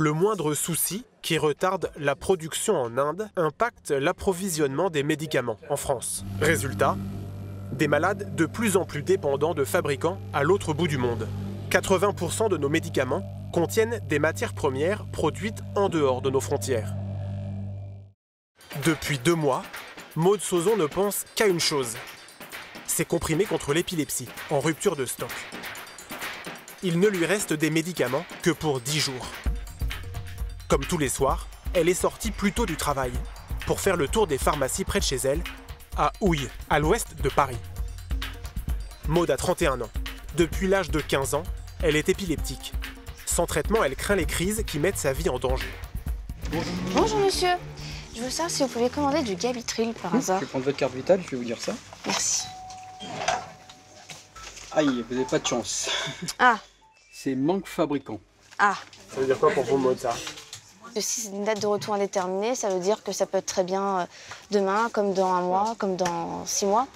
Le moindre souci qui retarde la production en Inde impacte l'approvisionnement des médicaments en France. Résultat, des malades de plus en plus dépendants de fabricants à l'autre bout du monde. 80% de nos médicaments contiennent des matières premières produites en dehors de nos frontières. Depuis 2 mois, Maud Sauzon ne pense qu'à une chose. Ses comprimés contre l'épilepsie, en rupture de stock. Il ne lui reste des médicaments que pour 10 jours. Comme tous les soirs, elle est sortie plus tôt du travail pour faire le tour des pharmacies près de chez elle, à Houille, à l'ouest de Paris. Maud a 31 ans. Depuis l'âge de 15 ans, elle est épileptique. Sans traitement, elle craint les crises qui mettent sa vie en danger. Bonjour monsieur. Je veux savoir si vous pouvez commander du Gabitril par hasard. Je vais prendre votre carte vitale, je vais vous dire ça. Merci. Aïe, vous n'avez pas de chance. Ah. C'est manque fabricant. Ah. Ça veut dire quoi pour vous, Maud, ça? Si c'est une date de retour indéterminée, ça veut dire que ça peut être très bien demain, comme dans 1 mois, comme dans 6 mois.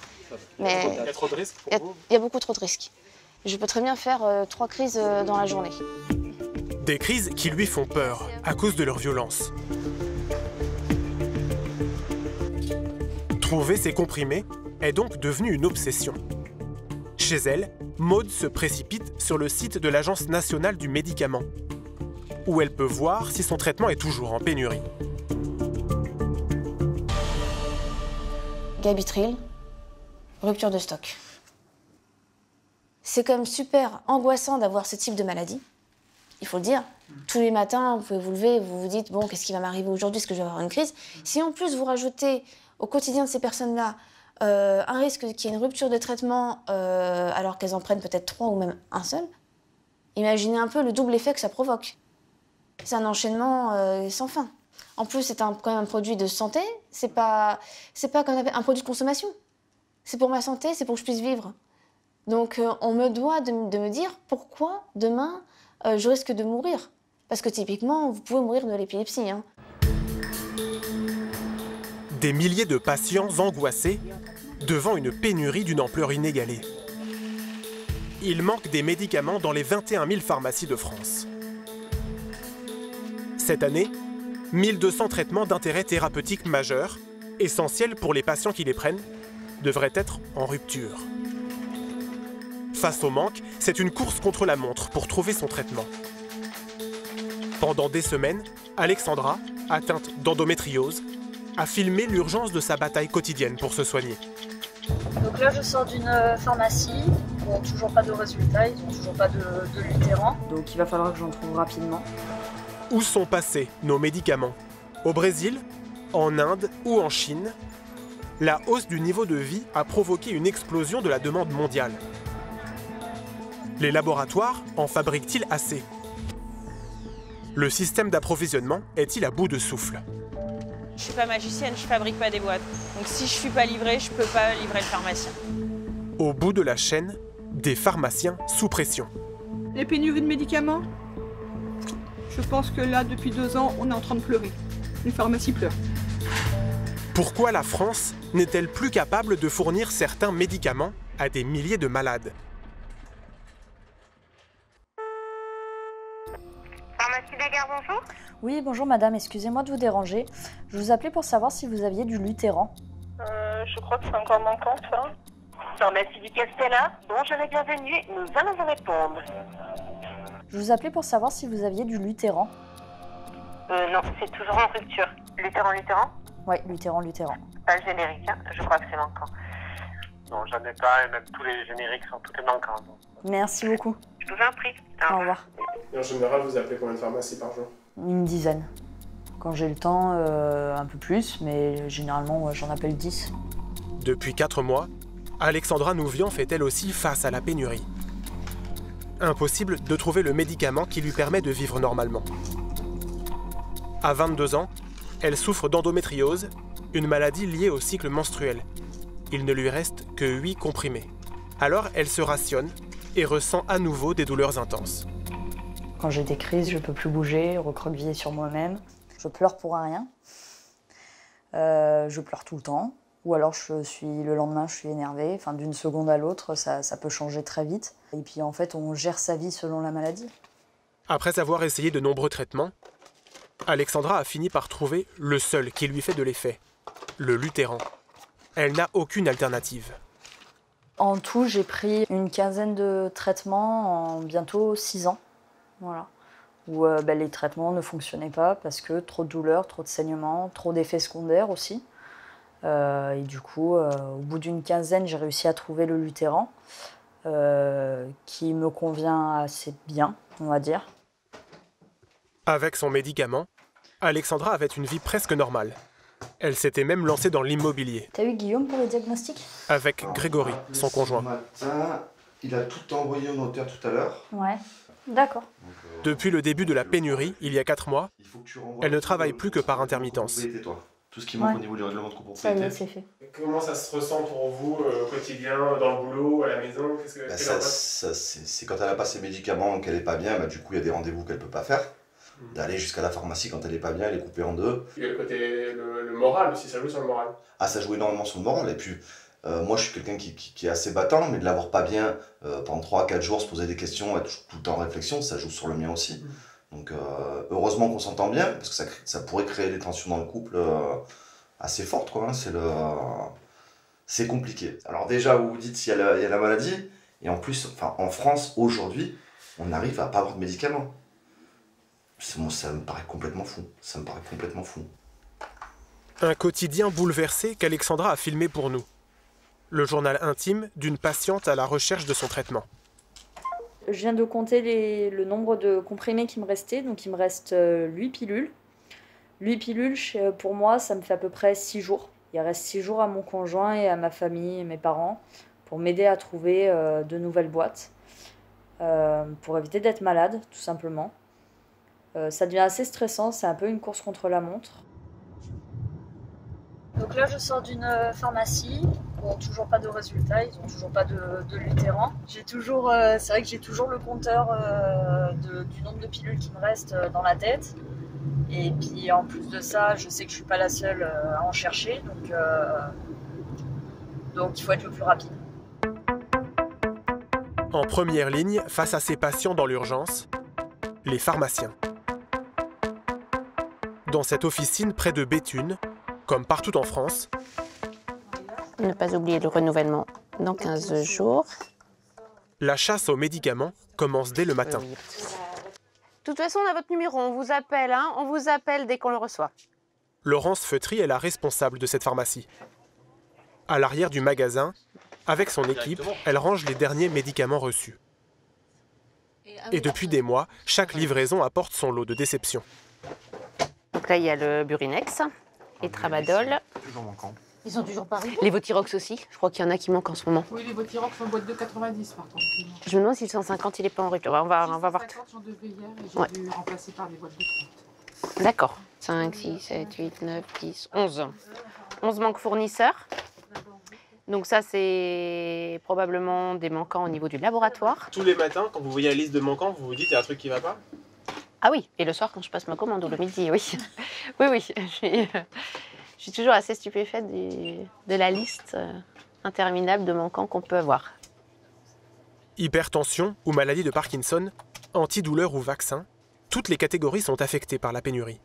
Mais Il y a trop de risques pour vous? il y a beaucoup trop de risques. Je peux très bien faire 3 crises dans la journée. Des crises qui lui font peur à cause de leur violence. Trouver ces comprimés est donc devenu une obsession. Chez elle, Maud se précipite sur le site de l'Agence nationale du médicament, où elle peut voir si son traitement est toujours en pénurie. Gabitril, rupture de stock. C'est quand même super angoissant d'avoir ce type de maladie. Il faut le dire. Tous les matins, vous pouvez vous lever et vous vous dites « Bon, qu'est-ce qui va m'arriver aujourd'hui? Est-ce que je vais avoir une crise ?» Si en plus vous rajoutez au quotidien de ces personnes-là un risque qu'il y ait une rupture de traitement alors qu'elles en prennent peut-être 3 ou même un seul, imaginez un peu le double effet que ça provoque. C'est un enchaînement sans fin. En plus, c'est quand même un produit de santé, c'est pas comme on appelle un produit de consommation. C'est pour ma santé, c'est pour que je puisse vivre. Donc on me doit de me dire pourquoi demain je risque de mourir. Parce que typiquement, vous pouvez mourir de l'épilepsie. Hein. Des milliers de patients angoissés devant une pénurie d'une ampleur inégalée. Il manque des médicaments dans les 21 000 pharmacies de France. Cette année, 1200 traitements d'intérêt thérapeutique majeur, essentiels pour les patients qui les prennent, devraient être en rupture. Face au manque, c'est une course contre la montre pour trouver son traitement. Pendant des semaines, Alexandra, atteinte d'endométriose, a filmé l'urgence de sa bataille quotidienne pour se soigner. Donc là, je sors d'une pharmacie, il n'y a toujours pas de résultat, ils n'ont toujours pas de Luthéran. Donc il va falloir que j'en trouve rapidement. Où sont passés nos médicaments? Au Brésil, en Inde ou en Chine? La hausse du niveau de vie a provoqué une explosion de la demande mondiale. Les laboratoires en fabriquent-ils assez? Le système d'approvisionnement est-il à bout de souffle? Je suis pas magicienne, je fabrique pas des boîtes. Donc si je suis pas livrée, je peux pas livrer le pharmacien. Au bout de la chaîne, des pharmaciens sous pression. Les pénuries de médicaments? Je pense que là, depuis 2 ans, on est en train de pleurer. Les pharmacies pleurent. Pourquoi la France n'est-elle plus capable de fournir certains médicaments à des milliers de malades? Pharmacie Lagarde, bonjour. Oui, bonjour madame, excusez-moi de vous déranger. Je vous appelais pour savoir si vous aviez du Luthéran. Je crois que c'est encore manquant, ça. Pharmacie du Castella, bonjour et bienvenue, nous allons vous répondre. Je vous appelais pour savoir si vous aviez du Luthéran. Non, c'est toujours en rupture. Luthéran? Oui, Luthéran. Pas le générique, hein. Je crois que c'est manquant. Non, j'en ai pas, et même tous les génériques sont tout manquants. Donc. Merci beaucoup. Je vous en prie. Au revoir. Et en général, vous appelez combien de pharmacies par jour? Une dizaine. Quand j'ai le temps, un peu plus, mais généralement, j'en appelle 10. Depuis 4 mois, Alexandra Nouvian fait elle aussi face à la pénurie. Impossible de trouver le médicament qui lui permet de vivre normalement. À 22 ans, elle souffre d'endométriose, une maladie liée au cycle menstruel. Il ne lui reste que 8 comprimés. Alors elle se rationne et ressent à nouveau des douleurs intenses. Quand j'ai des crises, je peux plus bouger, recroqueviller sur moi-même. Je pleure pour rien. Je pleure tout le temps. Ou alors le lendemain, je suis énervée. Enfin, d'une seconde à l'autre, ça peut changer très vite. Et puis en fait, on gère sa vie selon la maladie. Après avoir essayé de nombreux traitements, Alexandra a fini par trouver le seul qui lui fait de l'effet, le Luthéran. Elle n'a aucune alternative. En tout, j'ai pris une quinzaine de traitements en bientôt 6 ans. Voilà. Où les traitements ne fonctionnaient pas parce que trop de douleurs, trop de saignements, trop d'effets secondaires aussi. Et du coup, au bout d'une quinzaine, j'ai réussi à trouver le Luthéran, qui me convient assez bien, on va dire. Avec son médicament, Alexandra avait une vie presque normale. Elle s'était même lancée dans l'immobilier. T'as eu Guillaume pour le diagnostic? Avec Grégory, son conjoint. Ce matin, il a tout envoyé au notaire tout à l'heure. Ouais, d'accord. Depuis le début de la pénurie, il y a 4 mois, elle ne travaille plus que par intermittence. Tout ce qui manque au niveau du règlement de copropriété. Ça y est, c'est fait. Comment ça se ressent pour vous au quotidien, dans le boulot, à la maison? C'est quand elle n'a pas ses médicaments, qu'elle n'est pas bien, du coup il y a des rendez-vous qu'elle ne peut pas faire. D'aller jusqu'à la pharmacie quand elle n'est pas bien, elle est coupée en deux. Il y a le côté le moral aussi, ça joue sur le moral. Ah, ça joue énormément sur le moral. Et puis, moi je suis quelqu'un qui est assez battant, mais de l'avoir pas bien pendant 3-4 jours, se poser des questions, être tout le temps en réflexion, ça joue sur le mien aussi. Donc heureusement qu'on s'entend bien, parce que ça pourrait créer des tensions dans le couple assez fortes, quoi. C'est compliqué. Alors déjà, vous vous dites s'il y a la maladie, et en plus, en France, aujourd'hui, on arrive à pas avoir de médicaments. Ça me paraît complètement fou. Un quotidien bouleversé qu'Alexandra a filmé pour nous. Le journal intime d'une patiente à la recherche de son traitement. Je viens de compter le nombre de comprimés qui me restaient. Donc il me reste 8 pilules. 8 pilules, pour moi, ça me fait à peu près 6 jours. Il reste 6 jours à mon conjoint et à ma famille et mes parents pour m'aider à trouver de nouvelles boîtes. Pour éviter d'être malade, tout simplement. Ça devient assez stressant, c'est un peu une course contre la montre. Donc là, je sors d'une pharmacie. Bon, toujours pas de résultats, ils ont toujours pas de Luthéran. C'est vrai que j'ai toujours le compteur du nombre de pilules qui me restent dans la tête. Et puis en plus de ça, je sais que je suis pas la seule à en chercher, donc il faut être le plus rapide. En première ligne, face à ces patients dans l'urgence, les pharmaciens. Dans cette officine près de Béthune, comme partout en France, ne pas oublier le renouvellement dans 15 jours. La chasse aux médicaments commence dès le matin. De toute façon, on a votre numéro, on vous appelle, on vous appelle dès qu'on le reçoit. Laurence Feutry est la responsable de cette pharmacie. À l'arrière du magasin, avec son équipe, elle range les derniers médicaments reçus. Et depuis des mois, chaque livraison apporte son lot de déceptions. Donc là, il y a le Burinex et Tramadol. Toujours manquant. Ils sont toujours pas arrivés. Les Votirox aussi. Je crois qu'il y en a qui manquent en ce moment. Oui, les Votirox en boîte de 90 par contre. Je me demande si le 150 il est pas en rupture. On va voir. 150 j'en devais hier et j'ai dû remplacer par des boîtes de 30. D'accord. 5, 6, 7, 8, 9, 10, 11. 11 manques fournisseurs. Donc ça, c'est probablement des manquants au niveau du laboratoire. Tous les matins, quand vous voyez la liste de manquants, vous vous dites il y a un truc qui va pas? Ah oui, et le soir quand je passe ma commande ou le midi, oui. Oui, je suis toujours assez stupéfaite de la liste interminable de manquants qu'on peut avoir. Hypertension ou maladie de Parkinson, antidouleur ou vaccin, toutes les catégories sont affectées par la pénurie.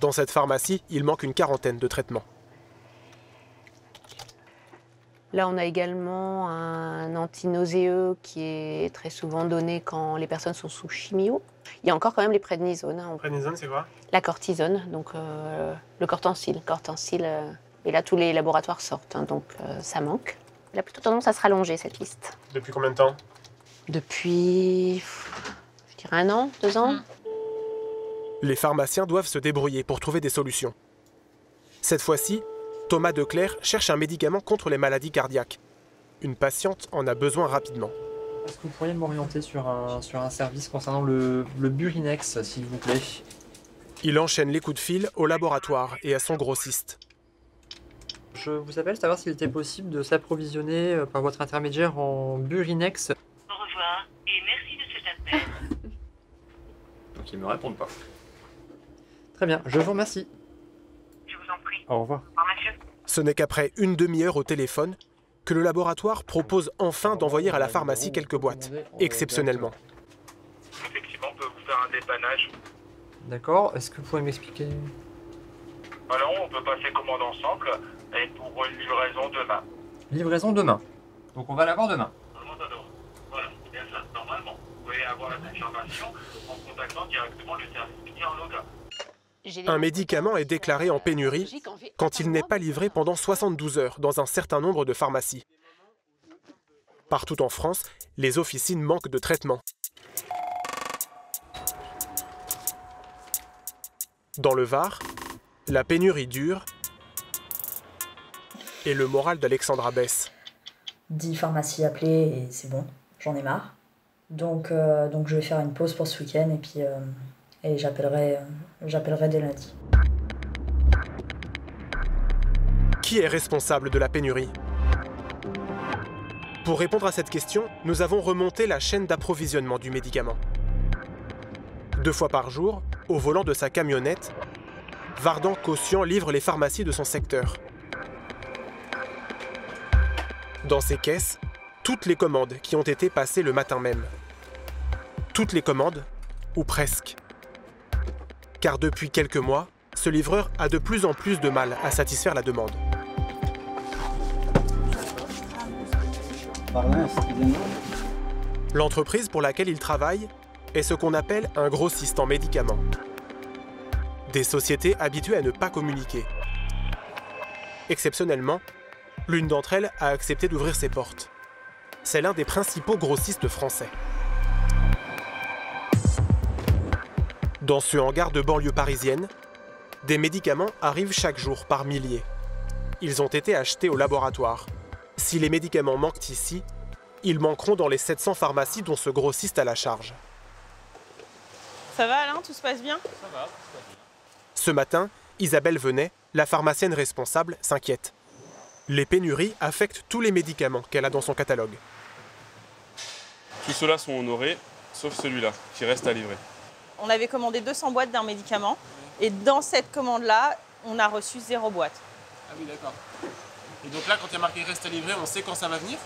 Dans cette pharmacie, il manque une quarantaine de traitements. Là, on a également un antinauséeux qui est très souvent donné quand les personnes sont sous chimio. Il y a encore quand même les prednisone. Prednisone, c'est quoi? La cortisone, donc le cortencil. Et là, tous les laboratoires sortent, donc ça manque. Elle a plutôt tendance à se rallonger, cette liste. Depuis combien de temps? Depuis, je dirais 1 an, 2 ans. Les pharmaciens doivent se débrouiller pour trouver des solutions. Cette fois-ci, Thomas Declercq cherche un médicament contre les maladies cardiaques. Une patiente en a besoin rapidement. Est-ce que vous pourriez m'orienter sur un service concernant le Burinex, s'il vous plaît? Il enchaîne les coups de fil au laboratoire et à son grossiste. Je vous appelle savoir s'il était possible de s'approvisionner par votre intermédiaire en Burinex. Au revoir et merci de cet appel. Donc ils ne me répondent pas. Très bien, je vous remercie. Je vous en prie. Au revoir. Au revoir, monsieur. Ce n'est qu'après une demi-heure au téléphone que le laboratoire propose enfin d'envoyer à la pharmacie quelques boîtes, exceptionnellement. Effectivement, on peut vous faire un dépannage. D'accord. Est-ce que vous pouvez m'expliquer? Alors, on peut passer commande ensemble et pour une livraison demain. Livraison demain. Donc on va l'avoir demain. Voilà, c'est bien ça. Normalement, vous pouvez avoir la confirmation en contactant directement le service client Loga. Un médicament est déclaré en pénurie quand il n'est pas livré pendant 72 heures dans un certain nombre de pharmacies. Partout en France, les officines manquent de traitements. Dans le Var, la pénurie dure et le moral d'Alexandra baisse. 10 pharmacies appelées et c'est bon, j'en ai marre. Donc je vais faire une pause pour ce week-end et puis j'appellerai dès lundi. Qui est responsable de la pénurie? Pour répondre à cette question, nous avons remonté la chaîne d'approvisionnement du médicament. 2 fois par jour, au volant de sa camionnette, Vardan Caution livre les pharmacies de son secteur. Dans ces caisses, toutes les commandes qui ont été passées le matin même. Toutes les commandes, ou presque. Car depuis quelques mois, ce livreur a de plus en plus de mal à satisfaire la demande. L'entreprise pour laquelle il travaille est ce qu'on appelle un grossiste en médicaments. Des sociétés habituées à ne pas communiquer. Exceptionnellement, l'une d'entre elles a accepté d'ouvrir ses portes. C'est l'un des principaux grossistes français. Dans ce hangar de banlieue parisienne, des médicaments arrivent chaque jour par milliers. Ils ont été achetés au laboratoire. Si les médicaments manquent ici, ils manqueront dans les 700 pharmacies dont ce grossiste a la charge. Ça va Alain, tout se passe bien? Ça va. Ce matin, Isabelle Venet, la pharmacienne responsable, s'inquiète. Les pénuries affectent tous les médicaments qu'elle a dans son catalogue. Tous ceux-là sont honorés, sauf celui-là, qui reste à livrer. On avait commandé 200 boîtes d'un médicament et dans cette commande-là, on a reçu 0 boîte. Ah oui, d'accord. Et donc là, quand il y a marqué reste à livrer, on sait quand ça va venir?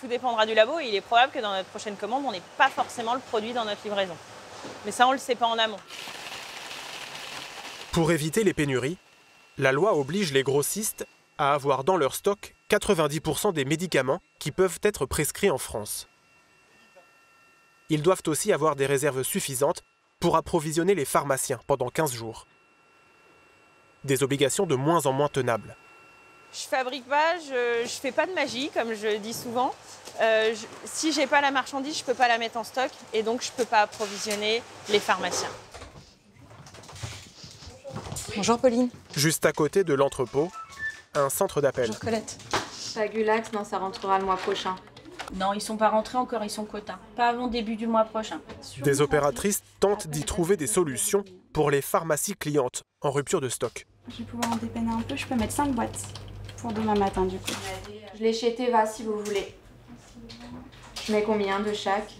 Tout dépendra du labo et il est probable que dans notre prochaine commande, on n'ait pas forcément le produit dans notre livraison. Mais ça, on ne le sait pas en amont. Pour éviter les pénuries, la loi oblige les grossistes à avoir dans leur stock 90% des médicaments qui peuvent être prescrits en France. Ils doivent aussi avoir des réserves suffisantes pour approvisionner les pharmaciens pendant 15 jours. Des obligations de moins en moins tenables. Je fabrique pas, je fais pas de magie, comme je dis souvent. Si j'ai pas la marchandise, je peux pas la mettre en stock et donc je peux pas approvisionner les pharmaciens. Bonjour Pauline. Juste à côté de l'entrepôt, un centre d'appel. Bonjour Colette. Pagulax, non, ça rentrera le mois prochain. Non, ils sont pas rentrés encore, ils sont quota. Pas avant début du mois prochain. Des opératrices tentent d'y trouver des solutions pour les pharmacies clientes en rupture de stock. Je vais pouvoir en dépanner un peu, je peux mettre 5 boîtes pour demain matin du coup. Je l'ai chez Teva si vous voulez. Je mets combien de chaque?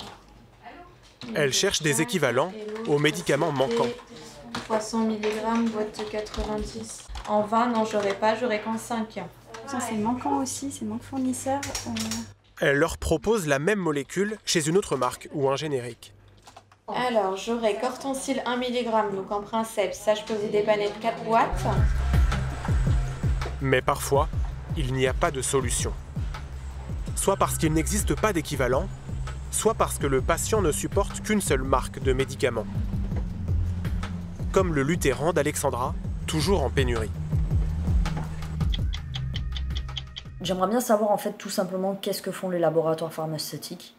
Elle cherche des équivalents aux médicaments manquants. 300 mg, boîte de 90. En 20, non, j'aurais pas, j'aurais qu'en 5. Ça, c'est manquant aussi, c'est manque fournisseur. Elle leur propose la même molécule chez une autre marque ou un générique. Alors, j'aurais Cortencil 1 mg, donc en princeps. Ça, je peux vous dépanner de 4 boîtes. Mais parfois, il n'y a pas de solution. Soit parce qu'il n'existe pas d'équivalent, soit parce que le patient ne supporte qu'une seule marque de médicaments. Comme le Luthéran d'Alexandra, toujours en pénurie. J'aimerais bien savoir en fait tout simplement qu'est-ce que font les laboratoires pharmaceutiques.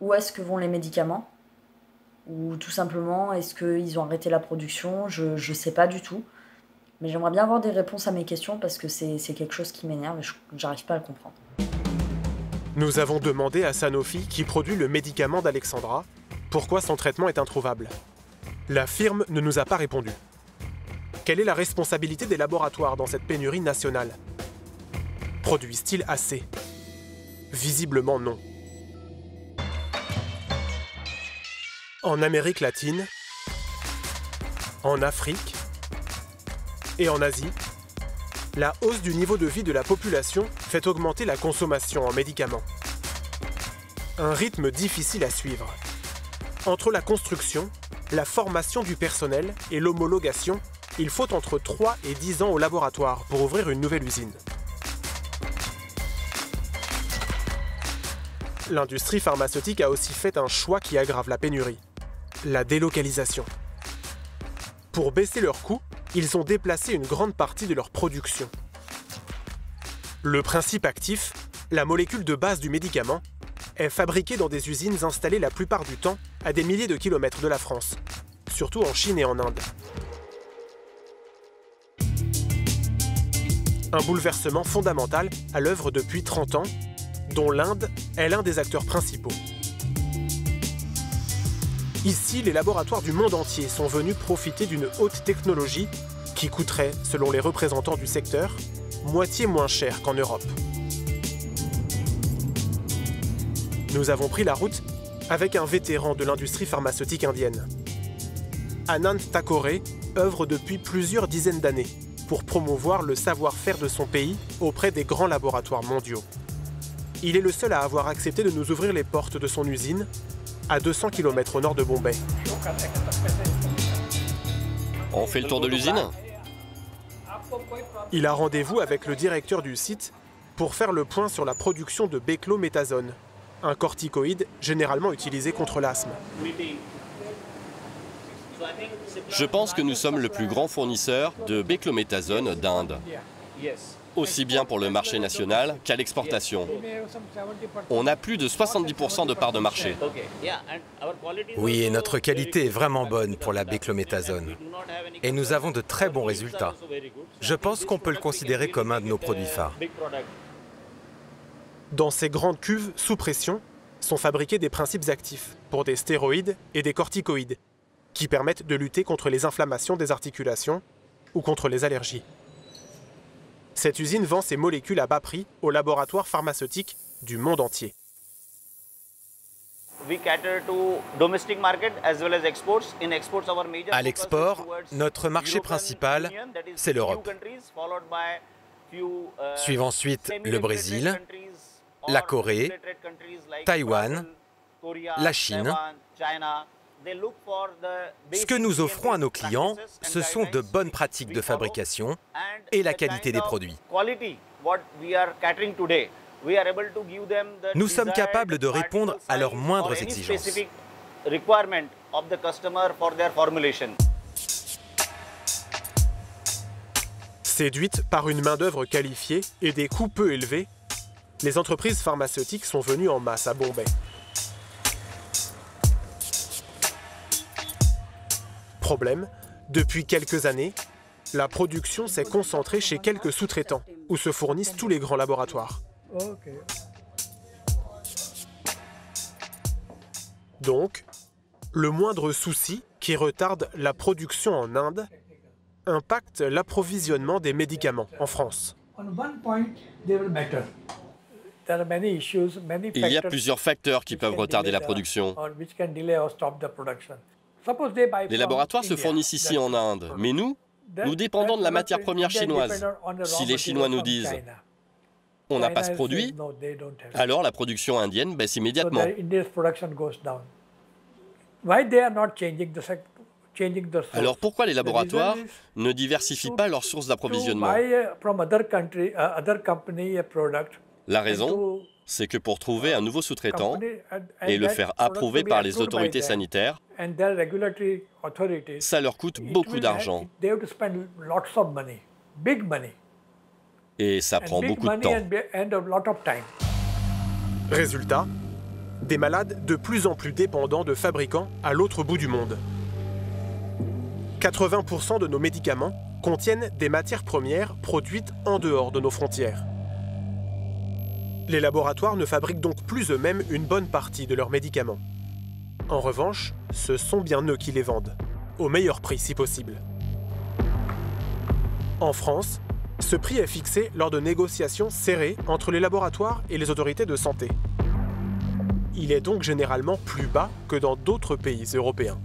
Où est-ce que vont les médicaments? Ou tout simplement, est-ce qu'ils ont arrêté la production? Je sais pas du tout. Mais j'aimerais bien avoir des réponses à mes questions parce que c'est quelque chose qui m'énerve et j'arrive pas à le comprendre. Nous avons demandé à Sanofi, qui produit le médicament d'Alexandra, pourquoi son traitement est introuvable. La firme ne nous a pas répondu. Quelle est la responsabilité des laboratoires dans cette pénurie nationale? Produisent-ils assez? Visiblement non. En Amérique latine, en Afrique et en Asie, la hausse du niveau de vie de la population fait augmenter la consommation en médicaments. Un rythme difficile à suivre. Entre la construction, la formation du personnel et l'homologation, il faut entre 3 et 10 ans au laboratoire pour ouvrir une nouvelle usine. L'industrie pharmaceutique a aussi fait un choix qui aggrave la pénurie, la délocalisation. Pour baisser leurs coûts, ils ont déplacé une grande partie de leur production. Le principe actif, la molécule de base du médicament, est fabriquée dans des usines installées la plupart du temps à des milliers de kilomètres de la France, surtout en Chine et en Inde. Un bouleversement fondamental à l'œuvre depuis 30 ans, dont l'Inde est l'un des acteurs principaux. Ici, les laboratoires du monde entier sont venus profiter d'une haute technologie qui coûterait, selon les représentants du secteur, moitié moins cher qu'en Europe. Nous avons pris la route avec un vétéran de l'industrie pharmaceutique indienne. Anand Thakore œuvre depuis plusieurs dizaines d'années pour promouvoir le savoir-faire de son pays auprès des grands laboratoires mondiaux. Il est le seul à avoir accepté de nous ouvrir les portes de son usine, à 200 km au nord de Bombay. On fait le tour de l'usine? Il a rendez-vous avec le directeur du site pour faire le point sur la production de beclométhasone, un corticoïde généralement utilisé contre l'asthme. Je pense que nous sommes le plus grand fournisseur de beclométhasone d'Inde, aussi bien pour le marché national qu'à l'exportation. On a plus de 70% de part de marché. Oui, et notre qualité est vraiment bonne pour la beclométhasone. Et nous avons de très bons résultats. Je pense qu'on peut le considérer comme un de nos produits phares. Dans ces grandes cuves sous pression sont fabriqués des principes actifs pour des stéroïdes et des corticoïdes qui permettent de lutter contre les inflammations des articulations ou contre les allergies. Cette usine vend ses molécules à bas prix aux laboratoires pharmaceutiques du monde entier. À l'export, notre marché principal, c'est l'Europe. Suivent ensuite le Brésil, la Corée, Taïwan, la Chine. Ce que nous offrons à nos clients, ce sont de bonnes pratiques de fabrication et la qualité des produits. Nous sommes capables de répondre à leurs moindres exigences. Séduites par une main-d'œuvre qualifiée et des coûts peu élevés, les entreprises pharmaceutiques sont venues en masse à Bombay. Problème, depuis quelques années, la production s'est concentrée chez quelques sous-traitants, où se fournissent tous les grands laboratoires. Donc, le moindre souci qui retarde la production en Inde impacte l'approvisionnement des médicaments en France. Il y a plusieurs facteurs qui peuvent retarder la production. Les laboratoires se fournissent ici en Inde, mais nous dépendons de la matière première chinoise. Si les Chinois nous disent « on n'a pas ce produit », alors la production indienne baisse immédiatement. Alors pourquoi les laboratoires ne diversifient pas leurs sources d'approvisionnement? La raison, c'est que pour trouver un nouveau sous-traitant et le faire approuver par les autorités sanitaires, ça leur coûte beaucoup d'argent. Et ça prend beaucoup de temps. Résultat, des malades de plus en plus dépendants de fabricants à l'autre bout du monde. 80% de nos médicaments contiennent des matières premières produites en dehors de nos frontières. Les laboratoires ne fabriquent donc plus eux-mêmes une bonne partie de leurs médicaments. En revanche, ce sont bien eux qui les vendent, au meilleur prix si possible. En France, ce prix est fixé lors de négociations serrées entre les laboratoires et les autorités de santé. Il est donc généralement plus bas que dans d'autres pays européens.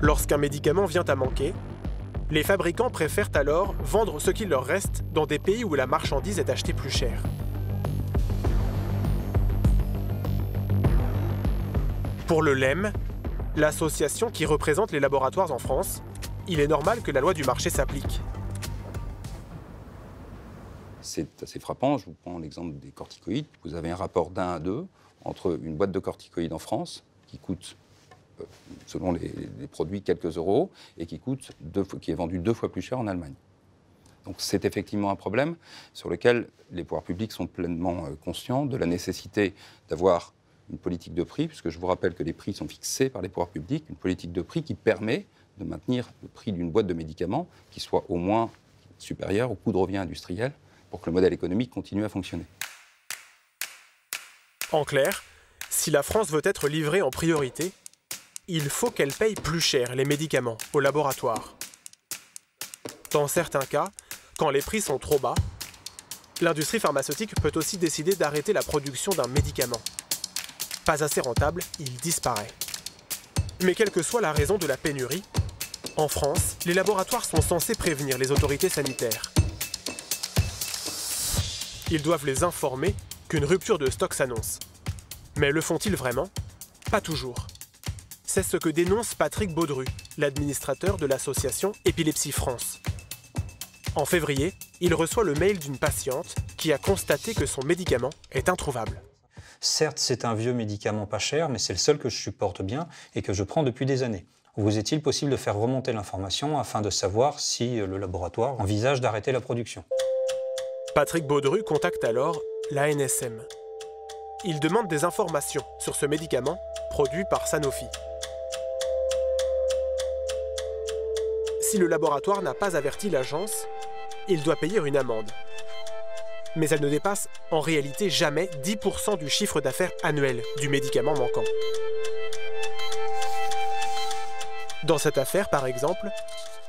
Lorsqu'un médicament vient à manquer, les fabricants préfèrent alors vendre ce qu'il leur reste dans des pays où la marchandise est achetée plus cher. Pour le LEM, l'association qui représente les laboratoires en France, il est normal que la loi du marché s'applique. C'est assez frappant, je vous prends l'exemple des corticoïdes. Vous avez un rapport d'1 à 2 entre une boîte de corticoïdes en France qui coûte, selon les produits, quelques euros, et qui est vendu 2 fois plus cher en Allemagne. Donc c'est effectivement un problème sur lequel les pouvoirs publics sont pleinement conscients de la nécessité d'avoir une politique de prix, puisque je vous rappelle que les prix sont fixés par les pouvoirs publics, une politique de prix qui permet de maintenir le prix d'une boîte de médicaments qui soit au moins supérieur au coût de revient industriel pour que le modèle économique continue à fonctionner. En clair, si la France veut être livrée en priorité, il faut qu'elle paye plus cher les médicaments aux laboratoires. Dans certains cas, quand les prix sont trop bas, l'industrie pharmaceutique peut aussi décider d'arrêter la production d'un médicament. Pas assez rentable, il disparaît. Mais quelle que soit la raison de la pénurie, en France, les laboratoires sont censés prévenir les autorités sanitaires. Ils doivent les informer qu'une rupture de stock s'annonce. Mais le font-ils vraiment? Pas toujours. C'est ce que dénonce Patrick Baudru, l'administrateur de l'association Épilepsie France. En février, il reçoit le mail d'une patiente qui a constaté que son médicament est introuvable. Certes, c'est un vieux médicament pas cher, mais c'est le seul que je supporte bien et que je prends depuis des années. Vous est-il possible de faire remonter l'information afin de savoir si le laboratoire envisage d'arrêter la production? Patrick Baudru contacte alors l'ANSM. Il demande des informations sur ce médicament produit par Sanofi. Si le laboratoire n'a pas averti l'agence, il doit payer une amende. Mais elle ne dépasse en réalité jamais 10% du chiffre d'affaires annuel du médicament manquant. Dans cette affaire, par exemple,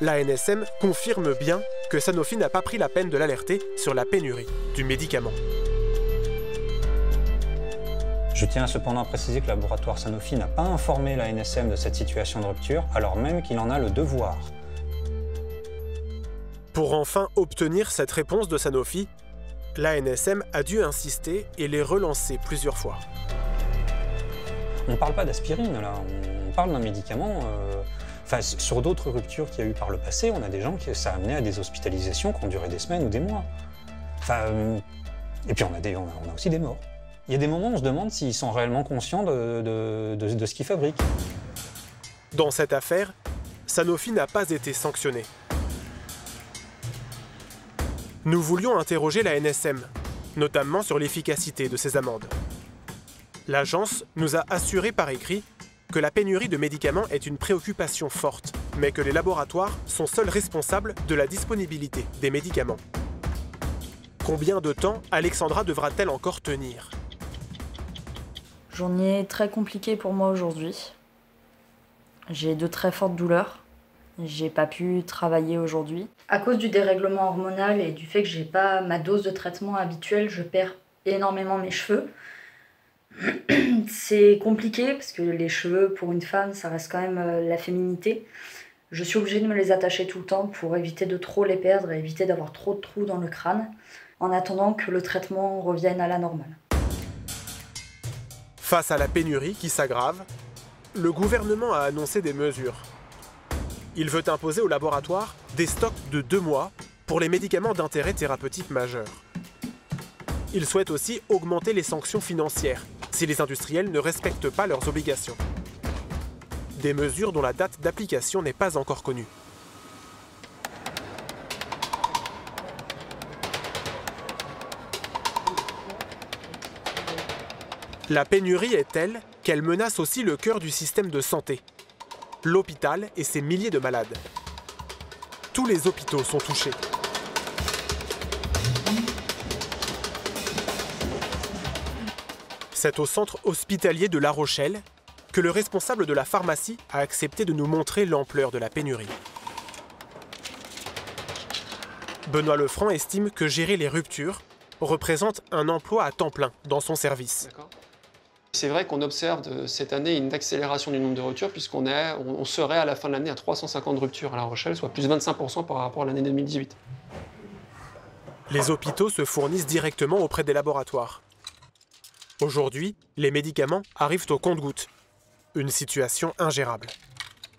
l'ANSM confirme bien que Sanofi n'a pas pris la peine de l'alerter sur la pénurie du médicament. Je tiens cependant à préciser que le laboratoire Sanofi n'a pas informé l'ANSM de cette situation de rupture, alors même qu'il en a le devoir. Pour enfin obtenir cette réponse de Sanofi, l'ANSM a dû insister et les relancer plusieurs fois. On ne parle pas d'aspirine, là. On parle d'un médicament... sur d'autres ruptures qu'il y a eu par le passé, on a des gens qui ça a amené à des hospitalisations qui ont duré des semaines ou des mois. Et puis on a aussi des morts. Il y a des moments où on se demande s'ils sont réellement conscients de ce qu'ils fabriquent. Dans cette affaire, Sanofi n'a pas été sanctionné. Nous voulions interroger la NSM, notamment sur l'efficacité de ces amendes. L'agence nous a assuré par écrit que la pénurie de médicaments est une préoccupation forte, mais que les laboratoires sont seuls responsables de la disponibilité des médicaments. Combien de temps Alexandra devra-t-elle encore tenir? Journée très compliquée pour moi aujourd'hui. J'ai de très fortes douleurs. J'ai pas pu travailler aujourd'hui. À cause du dérèglement hormonal et du fait que j'ai pas ma dose de traitement habituelle, je perds énormément mes cheveux. C'est compliqué parce que les cheveux pour une femme ça reste quand même la féminité. Je suis obligée de me les attacher tout le temps pour éviter de trop les perdre et éviter d'avoir trop de trous dans le crâne en attendant que le traitement revienne à la normale. Face à la pénurie qui s'aggrave, le gouvernement a annoncé des mesures. Il veut imposer aux laboratoires des stocks de 2 mois pour les médicaments d'intérêt thérapeutique majeur. Il souhaite aussi augmenter les sanctions financières si les industriels ne respectent pas leurs obligations. Des mesures dont la date d'application n'est pas encore connue. La pénurie est telle qu'elle menace aussi le cœur du système de santé, l'hôpital et ses milliers de malades. Tous les hôpitaux sont touchés. C'est au centre hospitalier de La Rochelle que le responsable de la pharmacie a accepté de nous montrer l'ampleur de la pénurie. Benoît Lefranc estime que gérer les ruptures représente un emploi à temps plein dans son service. C'est vrai qu'on observe cette année une accélération du nombre de ruptures puisqu'on serait à la fin de l'année à 350 ruptures à La Rochelle, soit plus de 25% par rapport à l'année 2018. Les hôpitaux se fournissent directement auprès des laboratoires. Aujourd'hui, les médicaments arrivent au compte-gouttes. Une situation ingérable.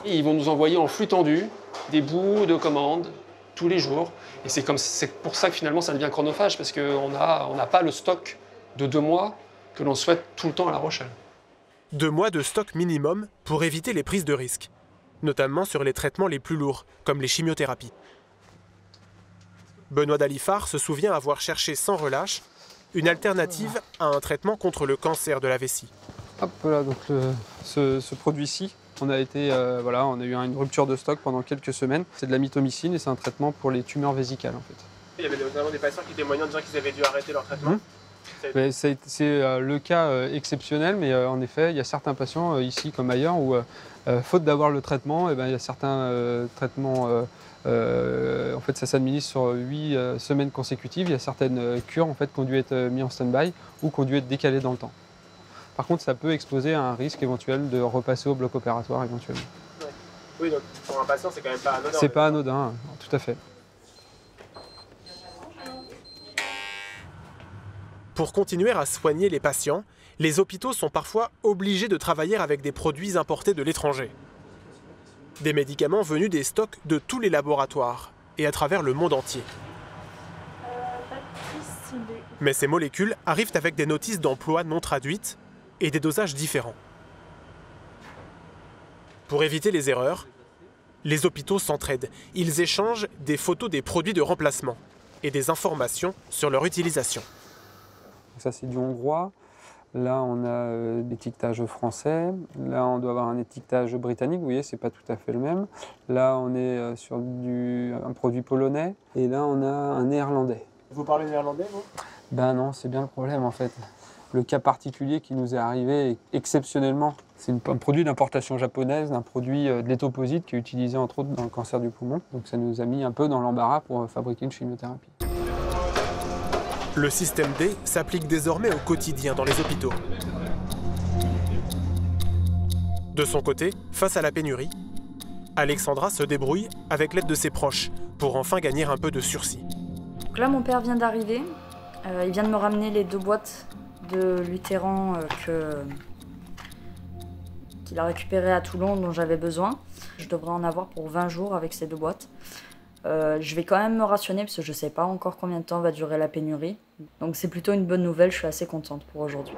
Et ils vont nous envoyer en flux tendu des bouts de commandes tous les jours. Et c'est pour ça que finalement ça devient chronophage, parce qu'on n'a pas le stock de 2 mois que l'on souhaite tout le temps à La Rochelle. 2 mois de stock minimum pour éviter les prises de risques, notamment sur les traitements les plus lourds, comme les chimiothérapies. Benoît Dalifard se souvient avoir cherché sans relâche une alternative à un traitement contre le cancer de la vessie. Hop, voilà, donc ce produit-ci, on a eu une rupture de stock pendant quelques semaines. C'est de la mitomycine et c'est un traitement pour les tumeurs vésicales en fait. Il y avait notamment des patients qui témoignaient en disant qu'ils avaient dû arrêter leur traitement. C'est le cas exceptionnel, mais en effet, il y a certains patients ici comme ailleurs où, faute d'avoir le traitement, il y a certains traitements, en fait, ça s'administre sur 8 semaines consécutives. Il y a certaines cures en fait, qui ont dû être mises en stand-by ou qui ont dû être décalées dans le temps. Par contre, ça peut exposer à un risque éventuel de repasser au bloc opératoire éventuellement. Ouais. Oui, donc pour un patient, c'est quand même pas anodin. C'est pas anodin, tout à fait. Pour continuer à soigner les patients, les hôpitaux sont parfois obligés de travailler avec des produits importés de l'étranger. Des médicaments venus des stocks de tous les laboratoires et à travers le monde entier. Mais ces molécules arrivent avec des notices d'emploi non traduites et des dosages différents. Pour éviter les erreurs, les hôpitaux s'entraident. Ils échangent des photos des produits de remplacement et des informations sur leur utilisation. Ça, c'est du hongrois. Là, on a l'étiquetage français. Là, on doit avoir un étiquetage britannique. Vous voyez, c'est pas tout à fait le même. Là, on est sur un produit polonais. Et là, on a un néerlandais. Vous parlez néerlandais, vous? Ben non, c'est bien le problème, en fait. Le cas particulier qui nous est arrivé exceptionnellement, c'est un produit d'importation japonaise, un produit de l'étoposide qui est utilisé entre autres dans le cancer du poumon. Donc ça nous a mis un peu dans l'embarras pour fabriquer une chimiothérapie. Le système D s'applique désormais au quotidien dans les hôpitaux. De son côté, face à la pénurie, Alexandra se débrouille avec l'aide de ses proches pour enfin gagner un peu de sursis. Donc là, mon père vient d'arriver. Il vient de me ramener les 2 boîtes de Luthéran qu'il a récupéré à Toulon dont j'avais besoin. Je devrais en avoir pour 20 jours avec ces 2 boîtes. Je vais quand même me rationner parce que je ne sais pas encore combien de temps va durer la pénurie. Donc c'est plutôt une bonne nouvelle, je suis assez contente pour aujourd'hui.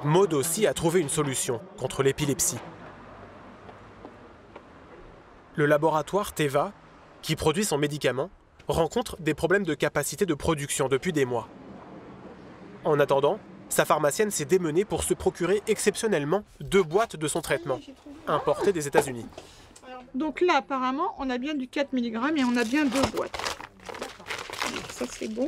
Maud aussi a trouvé une solution contre l'épilepsie. Le laboratoire Teva, qui produit son médicament, rencontre des problèmes de capacité de production depuis des mois. En attendant, sa pharmacienne s'est démenée pour se procurer exceptionnellement 2 boîtes de son traitement, importées des États-Unis. Donc là, apparemment, on a bien du 4 mg et on a bien 2 boîtes. Ça, c'est bon.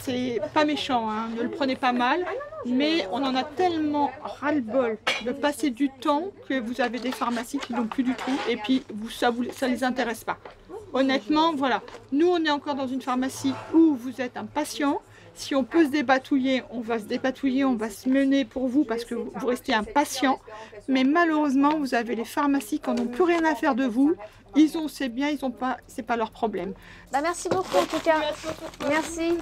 C'est pas méchant, hein, ne le prenez pas mal. Mais on en a tellement ras-le-bol de passer du temps que vous avez des pharmacies qui n'ont plus du tout. Et puis, ça les intéresse pas. Honnêtement, voilà. Nous, on est encore dans une pharmacie où vous êtes un patient. Si on peut se dépatouiller, on va se dépatouiller, on va se mener pour vous parce que vous restez un patient. Mais malheureusement, vous avez les pharmacies qui n'en ont plus rien à faire de vous. Ils ont c'est bien, ils ont pas, c'est pas leur problème. Bah merci beaucoup en tout cas. Merci.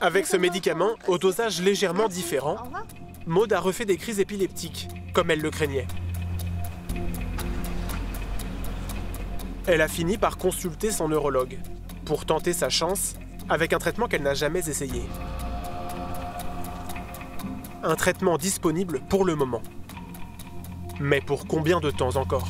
Avec ce médicament, au dosage légèrement différent, Maud a refait des crises épileptiques, comme elle le craignait. Elle a fini par consulter son neurologue pour tenter sa chance avec un traitement qu'elle n'a jamais essayé. Un traitement disponible pour le moment. Mais pour combien de temps encore ?